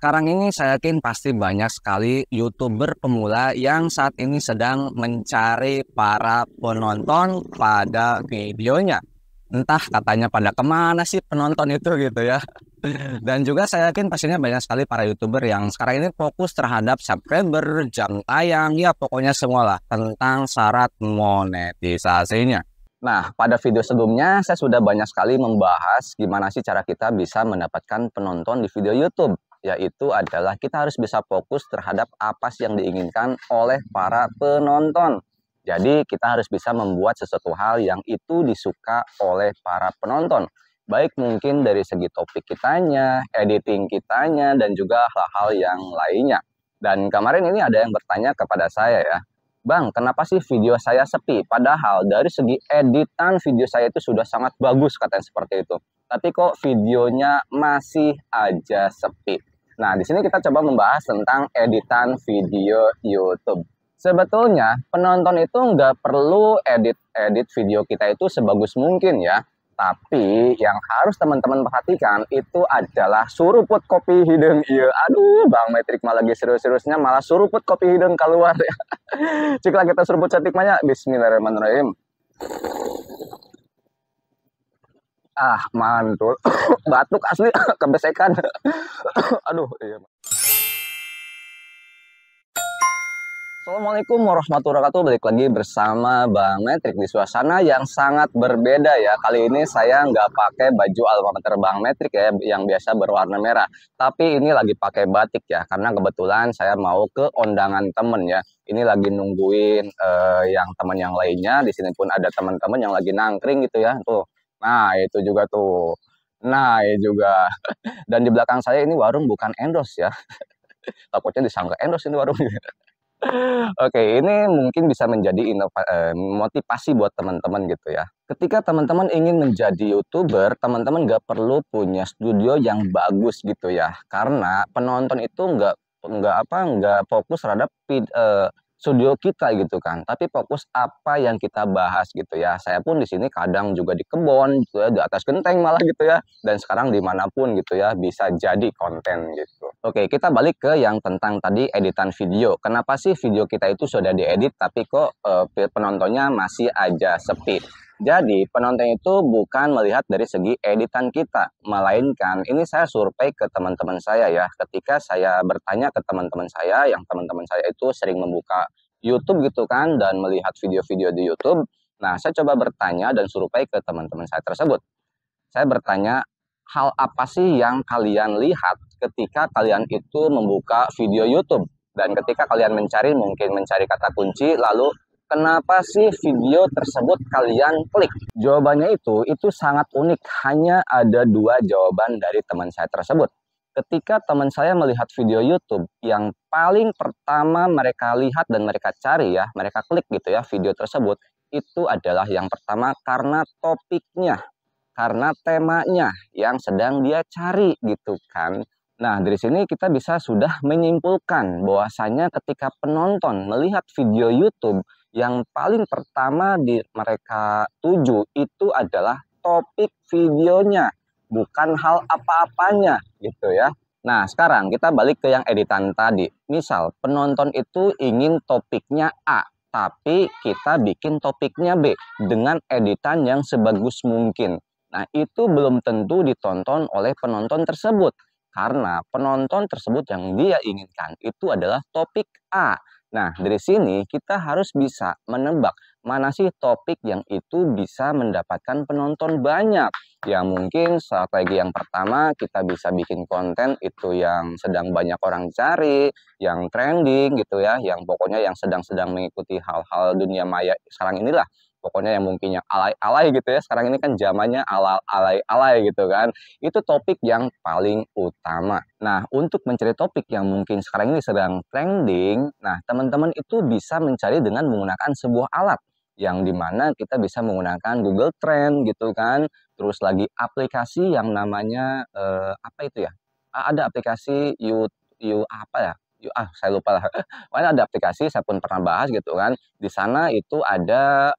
Sekarang ini saya yakin pasti banyak sekali YouTuber pemula yang saat ini sedang mencari para penonton pada videonya. Entah katanya pada kemana sih penonton itu gitu ya. Dan juga saya yakin pastinya banyak sekali para YouTuber yang sekarang ini fokus terhadap subscriber, jam tayang, ya pokoknya semualah tentang syarat monetisasinya. Nah, pada video sebelumnya saya sudah banyak sekali membahas gimana sih cara kita bisa mendapatkan penonton di video YouTube. Yaitu adalah kita harus bisa fokus terhadap apa sih yang diinginkan oleh para penonton. Jadi kita harus bisa membuat sesuatu hal yang itu disuka oleh para penonton. Baik mungkin dari segi topik kitanya, editing kitanya, dan juga hal-hal yang lainnya. Dan kemarin ini ada yang bertanya kepada saya ya, Bang, kenapa sih video saya sepi? Padahal dari segi editan video saya itu sudah sangat bagus katanya seperti itu. Tapi kok videonya masih aja sepi. Nah, di sini kita coba membahas tentang editan video YouTube. Sebetulnya penonton itu nggak perlu edit video kita itu sebagus mungkin ya. Tapi yang harus teman-teman perhatikan itu adalah suruput kopi hidung. Iya, aduh, Bang Metrik malah lagi serius-seriusnya malah suruput kopi hidung keluar ya. Cuklah kita seruput cantik banyak. Bismillahirrahmanirrahim. Ah, mantul. Batuk asli kebesekan. Aduh, iya. Assalamualaikum warahmatullahi wabarakatuh. Balik lagi bersama Bang Metrik di suasana yang sangat berbeda ya. Kali ini saya nggak pakai baju alma mater Bang Metrik ya, yang biasa berwarna merah. Tapi ini lagi pakai batik ya, karena kebetulan saya mau ke undangan temen ya. Ini lagi nungguin yang teman yang lainnya. Di sini pun ada teman-teman yang lagi nangkring gitu ya. Tuh, nah itu juga tuh. Nah, ini juga. Dan di belakang saya ini warung bukan endorse ya. Takutnya disangka endorse ini warung. Oke, ini mungkin bisa menjadi motivasi buat teman-teman gitu ya. Ketika teman-teman ingin menjadi YouTuber, teman-teman nggak perlu punya studio yang bagus gitu ya. Karena penonton itu nggak fokus terhadap studio kita gitu kan. Tapi fokus apa yang kita bahas gitu ya. Saya pun di sini kadang juga di kebon gitu ya, di atas genteng malah gitu ya. Dan sekarang dimanapun gitu ya bisa jadi konten gitu. Oke, kita balik ke yang tentang tadi editan video. Kenapa sih video kita itu sudah diedit tapi kok penontonnya masih aja sepi? Jadi penonton itu bukan melihat dari segi editan kita, melainkan ini saya survei ke teman-teman saya ya. Ketika saya bertanya ke teman-teman saya, yang teman-teman saya itu sering membuka YouTube gitu kan dan melihat video-video di YouTube. Nah, saya coba bertanya dan survei ke teman-teman saya tersebut. Saya bertanya, hal apa sih yang kalian lihat ketika kalian itu membuka video YouTube? Dan ketika kalian mencari, mungkin mencari kata kunci, lalu kenapa sih video tersebut kalian klik? Jawabannya itu sangat unik. Hanya ada dua jawaban dari teman saya tersebut. Ketika teman saya melihat video YouTube, yang paling pertama mereka lihat dan mereka cari ya, mereka klik gitu ya video tersebut, itu adalah yang pertama karena topiknya, karena temanya yang sedang dia cari gitu kan. Nah, dari sini kita bisa sudah menyimpulkan bahwasanya ketika penonton melihat video YouTube, yang paling pertama mereka tuju itu adalah topik videonya, bukan hal apa-apanya gitu ya. Nah, sekarang kita balik ke yang editan tadi. Misal, penonton itu ingin topiknya A, tapi kita bikin topiknya B dengan editan yang sebagus mungkin. Nah, itu belum tentu ditonton oleh penonton tersebut. Karena penonton tersebut yang dia inginkan itu adalah topik A. Nah, dari sini kita harus bisa menebak mana sih topik yang itu bisa mendapatkan penonton banyak. Ya mungkin strategi yang pertama kita bisa bikin konten itu yang sedang banyak orang cari, yang trending gitu ya, yang pokoknya yang sedang-sedang mengikuti hal-hal dunia maya sekarang inilah. Pokoknya yang mungkin yang alay-alay gitu ya. Sekarang ini kan zamannya alay-alay gitu kan. Itu topik yang paling utama. Nah, untuk mencari topik yang mungkin sekarang ini sedang trending, nah teman-teman itu bisa mencari dengan menggunakan sebuah alat. Yang dimana kita bisa menggunakan Google Trend gitu kan. Terus lagi aplikasi yang namanya, apa itu ya? Ada aplikasi apa ya? Saya lupa lah. Pokoknya ada aplikasi, saya pun pernah bahas gitu kan. Di sana itu ada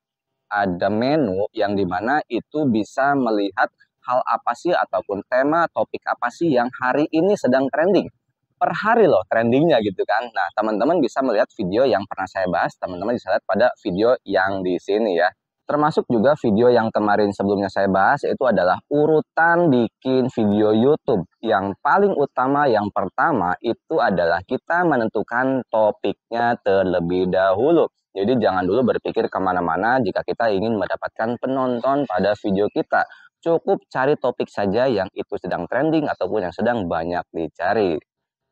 menu yang dimana itu bisa melihat hal apa sih ataupun tema topik apa sih yang hari ini sedang trending. per hari loh trendingnya gitu kan. Nah, teman-teman bisa melihat video yang pernah saya bahas, teman-teman bisa lihat pada video yang di sini ya. Termasuk juga video yang kemarin sebelumnya saya bahas, itu adalah urutan bikin video YouTube. Yang paling utama, yang pertama itu adalah kita menentukan topiknya terlebih dahulu. Jadi jangan dulu berpikir kemana-mana jika kita ingin mendapatkan penonton pada video kita. Cukup cari topik saja yang itu sedang trending ataupun yang sedang banyak dicari.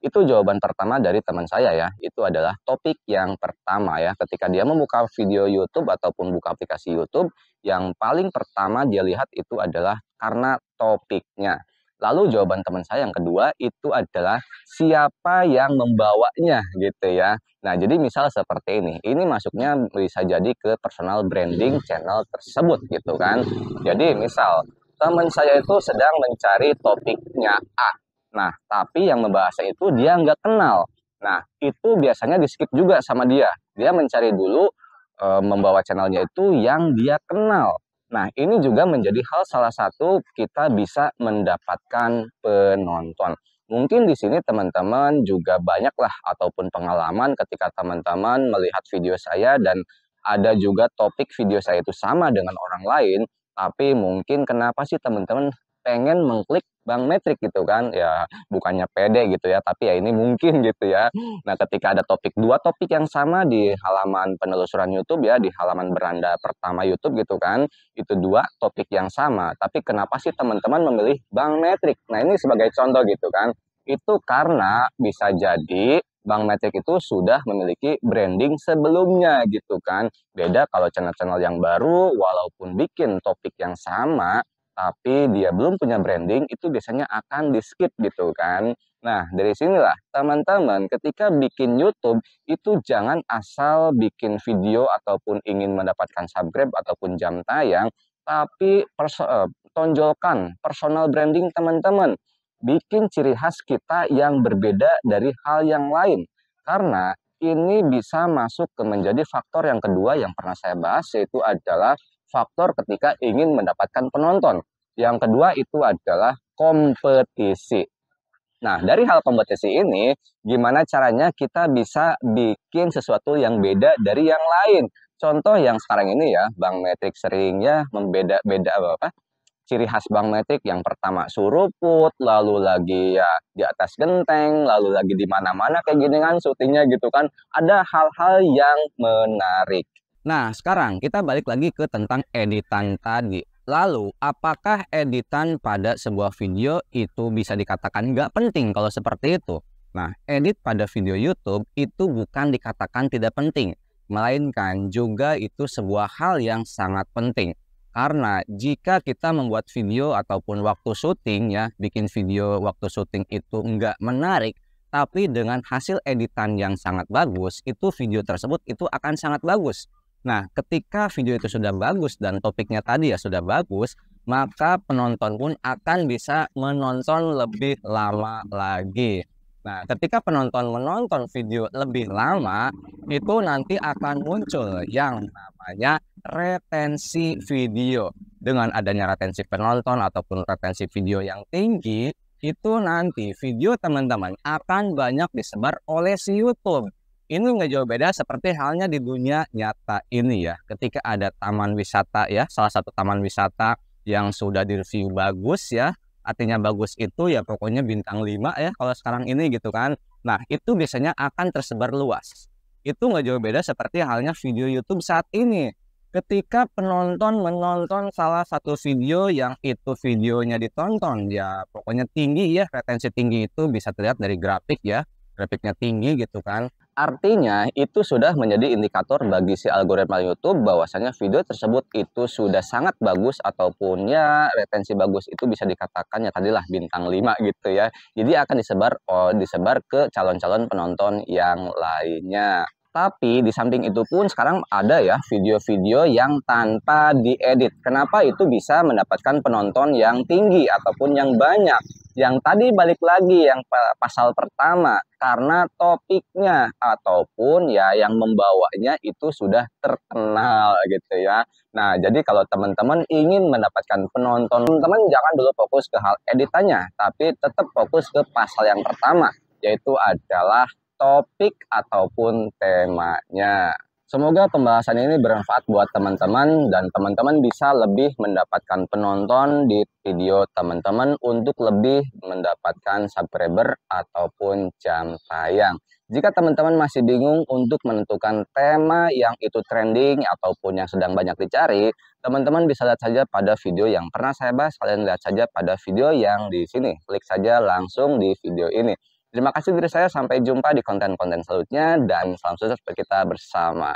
Itu jawaban pertama dari teman saya ya, itu adalah topik yang pertama ya. Ketika dia membuka video YouTube ataupun buka aplikasi YouTube, yang paling pertama dia lihat itu adalah karena topiknya. Lalu jawaban teman saya yang kedua itu adalah siapa yang membawanya gitu ya. Nah, jadi misal seperti ini masuknya bisa jadi ke personal branding channel tersebut gitu kan. Jadi misal teman saya itu sedang mencari topiknya A. Nah, tapi yang membahasnya itu dia nggak kenal. Nah, itu biasanya di-skip juga sama dia. Dia mencari dulu membawa channelnya itu yang dia kenal. Nah, ini juga menjadi hal salah satu kita bisa mendapatkan penonton. Mungkin di sini teman-teman juga banyaklah ataupun pengalaman ketika teman-teman melihat video saya dan ada juga topik video saya itu sama dengan orang lain, tapi mungkin kenapa sih teman-teman pengen mengklik Bang Metrik gitu kan, ya bukannya pede gitu ya, tapi ya ini mungkin gitu ya. Nah, ketika ada dua topik yang sama di halaman penelusuran YouTube ya, di halaman beranda pertama YouTube gitu kan, itu dua topik yang sama, tapi kenapa sih teman-teman memilih Bang Metrik? Nah, ini sebagai contoh gitu kan, itu karena bisa jadi Bang Metrik itu sudah memiliki branding sebelumnya gitu kan. Beda kalau channel-channel yang baru, walaupun bikin topik yang sama, tapi dia belum punya branding, itu biasanya akan di-skip gitu kan. Nah, dari sinilah teman-teman ketika bikin YouTube, itu jangan asal bikin video ataupun ingin mendapatkan subscribe ataupun jam tayang, tapi tonjolkan personal branding teman-teman. Bikin ciri khas kita yang berbeda dari hal yang lain. Karena ini bisa masuk ke menjadi faktor yang kedua yang pernah saya bahas, yaitu adalah faktor ketika ingin mendapatkan penonton. Yang kedua itu adalah kompetisi. Nah, dari hal kompetisi ini, gimana caranya kita bisa bikin sesuatu yang beda dari yang lain? Contoh yang sekarang ini ya, Bang Metrik seringnya membeda-beda apa? Ciri khas Bang Metrik yang pertama suruput, lalu lagi ya di atas genteng, lalu lagi di mana-mana kayak gini kan syutingnya gitu kan. Ada hal-hal yang menarik. Nah, sekarang kita balik lagi ke tentang editan tadi. Lalu, apakah editan pada sebuah video itu bisa dikatakan nggak penting kalau seperti itu? Nah, edit pada video YouTube itu bukan dikatakan tidak penting, melainkan juga itu sebuah hal yang sangat penting. Karena jika kita membuat video ataupun waktu syuting ya, bikin video waktu syuting itu nggak menarik, tapi dengan hasil editan yang sangat bagus, itu video tersebut itu akan sangat bagus. Nah, ketika video itu sudah bagus dan topiknya tadi ya sudah bagus, maka penonton pun akan bisa menonton lebih lama lagi. Nah, ketika penonton menonton video lebih lama, itu nanti akan muncul yang namanya retensi video. Dengan adanya retensi penonton ataupun retensi video yang tinggi, itu nanti video teman-teman akan banyak disebar oleh si YouTube. Ini nggak jauh beda seperti halnya di dunia nyata ini ya. Ketika ada taman wisata ya, salah satu taman wisata yang sudah direview bagus ya. Artinya bagus itu ya pokoknya bintang 5 ya kalau sekarang ini gitu kan. Nah, itu biasanya akan tersebar luas. Itu nggak jauh beda seperti halnya video YouTube saat ini. Ketika penonton menonton salah satu video yang itu videonya ditonton ya pokoknya tinggi ya, retensi tinggi itu bisa terlihat dari grafik ya. Grafiknya tinggi gitu kan. Artinya itu sudah menjadi indikator bagi si algoritma YouTube bahwasanya video tersebut itu sudah sangat bagus ataupun ya retensi bagus itu bisa dikatakan ya tadilah bintang 5 gitu ya. Jadi akan disebar ke calon-calon penonton yang lainnya. Tapi di samping itu pun sekarang ada ya video-video yang tanpa diedit. Kenapa itu bisa mendapatkan penonton yang tinggi ataupun yang banyak? Yang tadi balik lagi yang pasal pertama, karena topiknya ataupun ya yang membawanya itu sudah terkenal gitu ya. Nah, jadi kalau teman-teman ingin mendapatkan penonton, teman-teman jangan dulu fokus ke hal editannya, tapi tetap fokus ke pasal yang pertama. yaitu adalah topik ataupun temanya. Semoga pembahasan ini bermanfaat buat teman-teman dan teman-teman bisa lebih mendapatkan penonton di video teman-teman untuk lebih mendapatkan subscriber ataupun jam tayang. Jika teman-teman masih bingung untuk menentukan tema yang itu trending ataupun yang sedang banyak dicari, teman-teman bisa lihat saja pada video yang pernah saya bahas. Kalian lihat saja pada video yang di sini. Klik saja langsung di video ini. Terima kasih dari saya, sampai jumpa di konten-konten selanjutnya dan salam sukses untuk kita bersama.